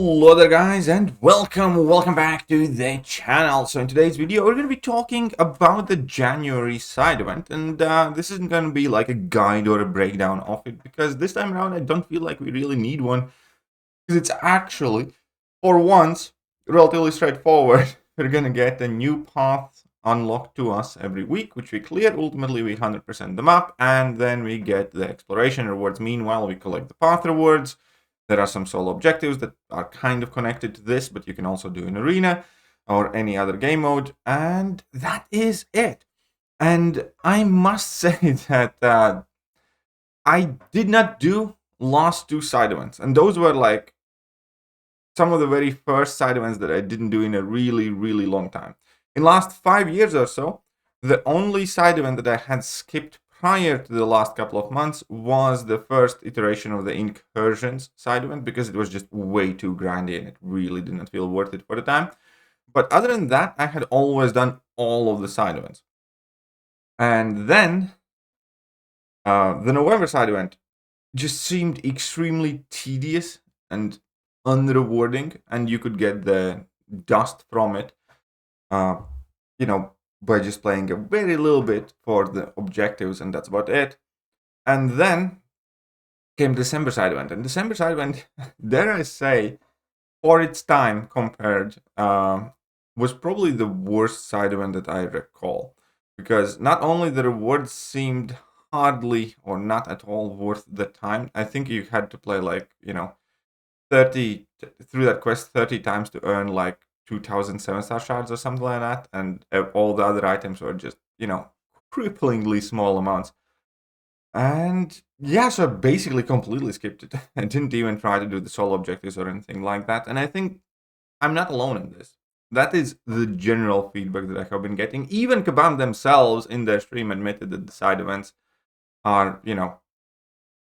Hello there guys, and welcome back to the channel. So in today's video we're going to be talking about the January side event, and this isn't going to be like a guide or a breakdown of it, because this time around I don't feel like we really need one, because it's actually, for once, relatively straightforward. We're going to get a new path unlocked to us every week, which we clear. Ultimately we 100% the map, and then we get the exploration rewards. Meanwhile we collect the path rewards. There are some solo objectives that are kind of connected to this, but you can also do in Arena or any other game mode, and that is it. And I must say that I did not do last two side events, and those were like some of the very first side events that I didn't do in a really long time. In last 5 years or so, the only side event that I had skipped prior to the last couple of months was the first iteration of the incursions side event, because it was just way too grindy and it really did not feel worth it for the time. But other than that, I had always done all of the side events. And then the November side event just seemed extremely tedious and unrewarding, and you could get the dust from it, by just playing a very little bit for the objectives, and that's about it. And then came December side event, and December side event, dare I say, for its time compared, was probably the worst side event that I recall, because not only the rewards seemed hardly or not at all worth the time. I think you had to play 30 through that quest 30 times to earn like 2,000 7-star shards or something like that, and all the other items were just cripplingly small amounts. And yeah, so I basically completely skipped it. I didn't even try to do the solo objectives or anything like that, and I think I'm not alone in this. That is the general feedback that I have been getting. Even Kabam themselves in their stream admitted that the side events are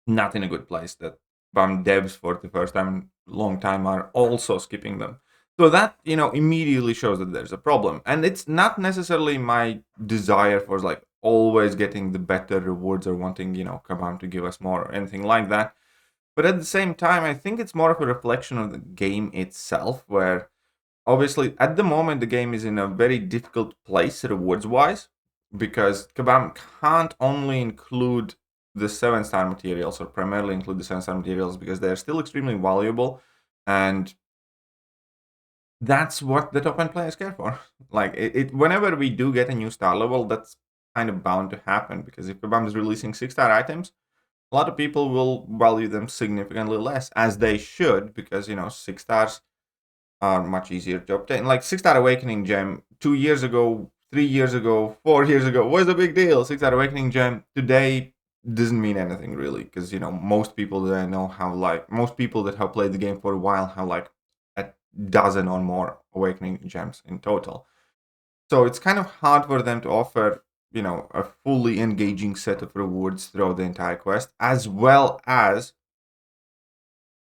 not in a good place, that BAM devs for the first time in a long time are also skipping them. So that, immediately shows that there's a problem. And it's not necessarily my desire for like always getting the better rewards or wanting, Kabam to give us more or anything like that. But at the same time, I think it's more of a reflection of the game itself, where obviously at the moment the game is in a very difficult place rewards-wise, because Kabam can't only include the 7-star materials, or primarily include the 7-star materials, because they're still extremely valuable, and that's what the top end players care for. Like it whenever we do get a new star level, that's kind of bound to happen, because if Kabam is releasing 6-star items, a lot of people will value them significantly less, as they should, because 6 stars are much easier to obtain. Like 6-star awakening gem 2 years ago, 3 years ago, 4 years ago was a big deal. 6-star awakening gem today doesn't mean anything really, because most people that I know most people that have played the game for a while have like a dozen or more awakening gems in total. So it's kind of hard for them to offer a fully engaging set of rewards throughout the entire quest, as well as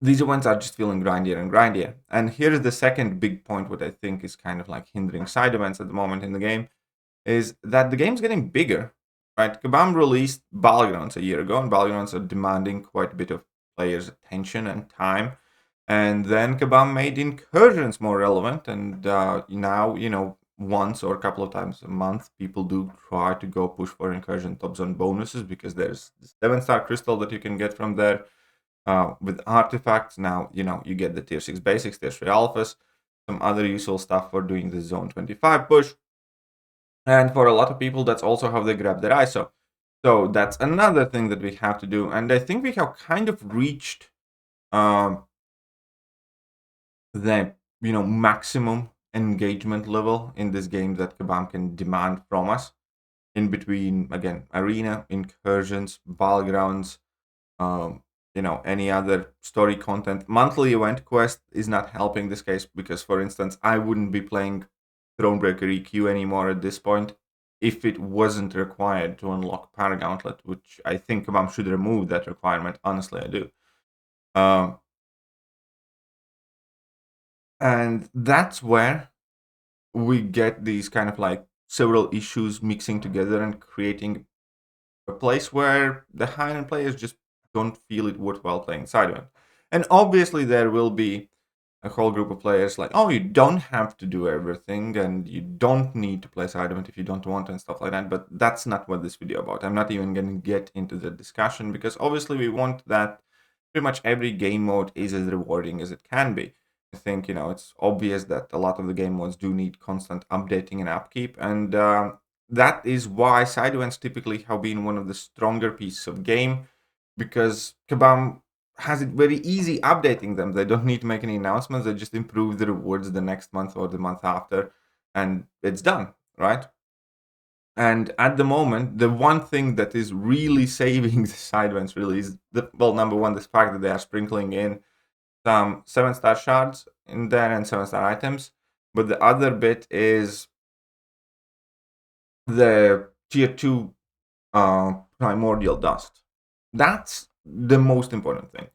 these events are just feeling grindier and grindier. And here's the second big point, what I think is kind of like hindering side events at the moment in the game, is that the game's getting bigger. Right, Kabam released Battlegrounds a year ago, and Battlegrounds are demanding quite a bit of players' attention and time. And then Kabam made incursions more relevant, and now, once or a couple of times a month, people do try to go push for incursion top zone bonuses, because there's the 7-star crystal that you can get from there with artifacts. Now, you get the tier 6 basics, tier 3 alphas, some other useful stuff for doing the zone 25 push. And for a lot of people, that's also how they grab their ISO. So that's another thing that we have to do. And I think we have kind of reached the maximum engagement level in this game that Kabam can demand from us. In between, again, arena, incursions, battlegrounds, any other story content. Monthly event quest is not helping this case, because, for instance, I wouldn't be playing Thronebreaker EQ anymore at this point if it wasn't required to unlock Paragauntlet, which I think Kabam should remove that requirement. Honestly, I do. And that's where we get these kind of like several issues mixing together and creating a place where the high-end players just don't feel it worthwhile playing side event. And obviously there will be a whole group of players like, oh, you don't have to do everything and you don't need to play side event if you don't want to and stuff like that. But that's not what this video about. I'm not even going to get into the discussion because obviously we want that pretty much every game mode is as rewarding as it can be. I think, it's obvious that a lot of the game modes do need constant updating and upkeep. And that is why side events typically have been one of the stronger pieces of game, because Kabam has it very easy updating them. They don't need to make any announcements. They just improve the rewards the next month or the month after, and it's done, right? And at the moment, the one thing that is really saving the side events really is, number one, the fact that they are sprinkling in some 7-star shards in there and 7-star items. But the other bit is the tier 2 primordial dust. That's the most important thing.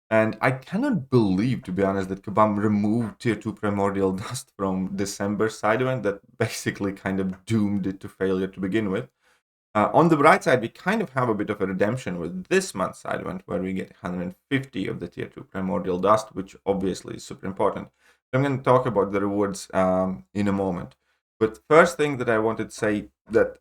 And I cannot believe, to be honest, that Kabam removed tier 2 primordial dust from December side event that basically kind of doomed it to failure to begin with. On the bright side, we kind of have a bit of a redemption with this month's side event where we get 150 of the tier 2 primordial dust, which obviously is super important. I'm going to talk about the rewards in a moment. But first thing that I wanted to say, that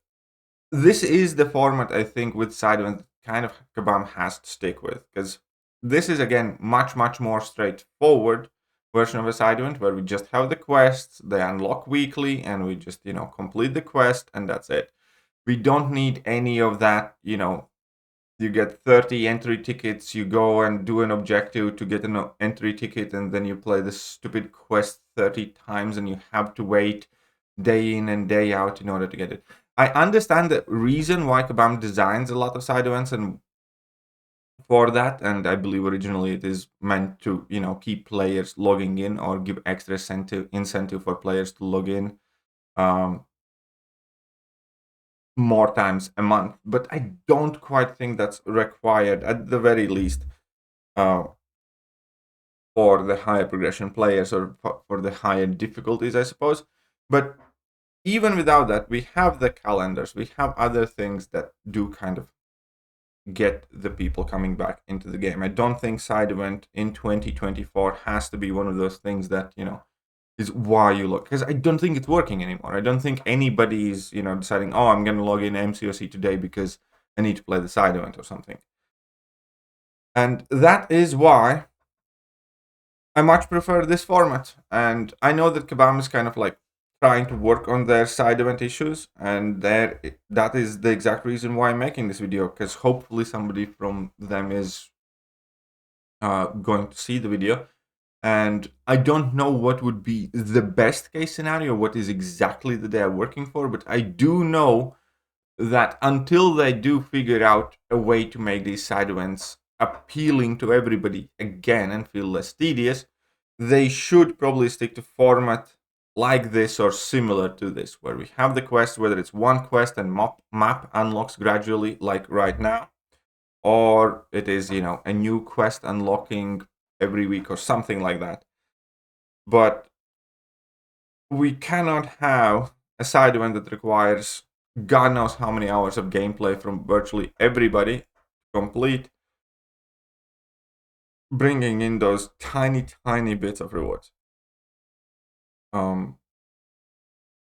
this is the format I think with side event kind of Kabam has to stick with, because this is again much more straightforward version of a side event where we just have the quests, they unlock weekly, and we just complete the quest and that's it. We don't need any of that, you get 30 entry tickets, you go and do an objective to get an entry ticket, and then you play this stupid quest 30 times and you have to wait day in and day out in order to get it. I understand the reason why Kabam designs a lot of side events and for that, and I believe originally it is meant to, keep players logging in or give extra incentive for players to log in more times a month. But I don't quite think that's required, at the very least, for the higher progression players or for the higher difficulties, I suppose. But even without that, we have the calendars, we have other things that do kind of get the people coming back into the game. I don't think side event in 2024 has to be one of those things that, is why you look, because I don't think it's working anymore. I don't think anybody is, deciding, oh, I'm going to log in MCOC today because I need to play the side event or something. And that is why I much prefer this format. And I know that Kabam is kind of like trying to work on their side event issues, and that is the exact reason why I'm making this video, because hopefully somebody from them is going to see the video. And I don't know what would be the best case scenario, what is exactly that they are working for, but I do know that until they do figure out a way to make these side events appealing to everybody again and feel less tedious, they should probably stick to format like this or similar to this, where we have the quest, whether it's one quest and map unlocks gradually like right now, or it is, a new quest unlocking every week or something like that. But we cannot have a side event that requires God knows how many hours of gameplay from virtually everybody complete, bringing in those tiny bits of rewards.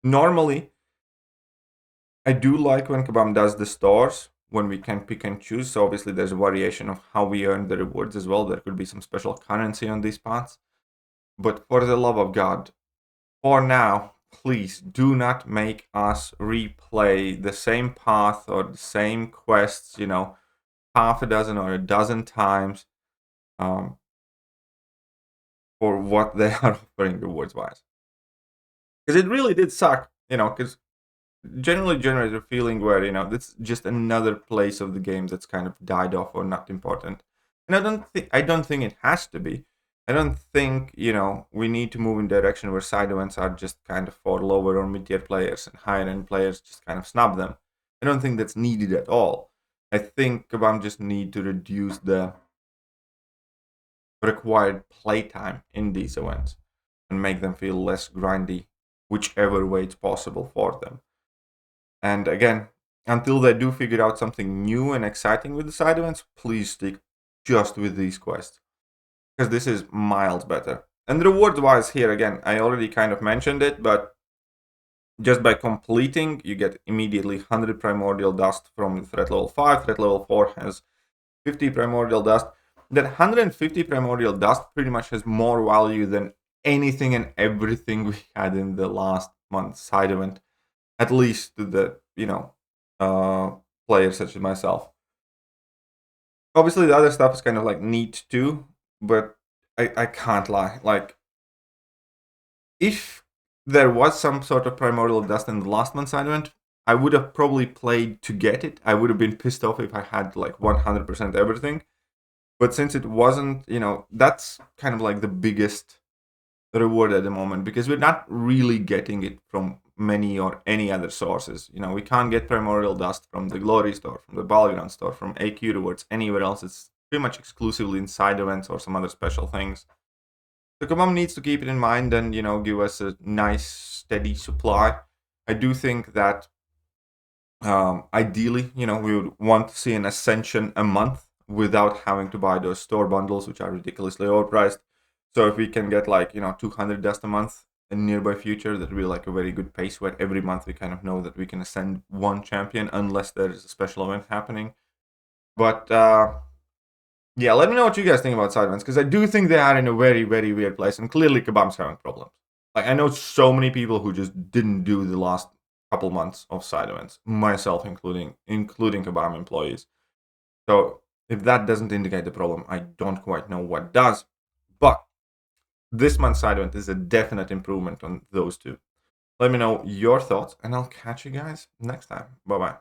Normally, I do like when Kabam does the stores, when we can pick and choose. So obviously there's a variation of how we earn the rewards as well. There could be some special currency on these paths. But for the love of God, for now, please do not make us replay the same path or the same quests, half a dozen or a dozen times for what they are offering rewards-wise. Because it really did suck, because generally generates a feeling where, it's just another place of the game that's kind of died off or not important. And I don't think it has to be. I don't think, we need to move in direction where side events are just kind of for lower or mid-tier players and higher-end players just kind of snub them. I don't think that's needed at all. I think Kabam just need to reduce the required playtime in these events and make them feel less grindy, whichever way it's possible for them. And again, until they do figure out something new and exciting with the side events, please stick just with these quests, because this is miles better. And reward-wise here, again, I already kind of mentioned it, but just by completing, you get immediately 100 primordial dust from threat level 5. Threat level 4 has 50 primordial dust. That 150 primordial dust pretty much has more value than anything and everything we had in the last month's side event, at least to the, players such as myself. Obviously, the other stuff is kind of like neat too, but I can't lie. Like, if there was some sort of primordial dust in the last month's side event, I would have probably played to get it. I would have been pissed off if I had like 100% everything. But since it wasn't, that's kind of like the biggest reward at the moment, because we're not really getting it from many or any other sources. We can't get primordial dust from the Glory store, from the Battleground store, from AQ rewards, anywhere else. It's pretty much exclusively in side events or some other special things. The Kabam needs to keep it in mind and, give us a nice, steady supply. I do think that ideally, we would want to see an Ascension a month without having to buy those store bundles, which are ridiculously overpriced. So if we can get 200 dust a month in nearby future, that would be like a very good pace where every month we kind of know that we can ascend one champion unless there is a special event happening. But yeah, let me know what you guys think about side events, because I do think they are in a very, very weird place, and clearly Kabam's having problems. Like, I know so many people who just didn't do the last couple months of side events, myself including Kabam employees. So if that doesn't indicate the problem, I don't quite know what does. But this month's side event is a definite improvement on those two. Let me know your thoughts, and I'll catch you guys next time. Bye-bye.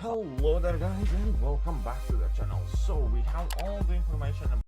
Hello there guys, and welcome back to the channel. So we have all the information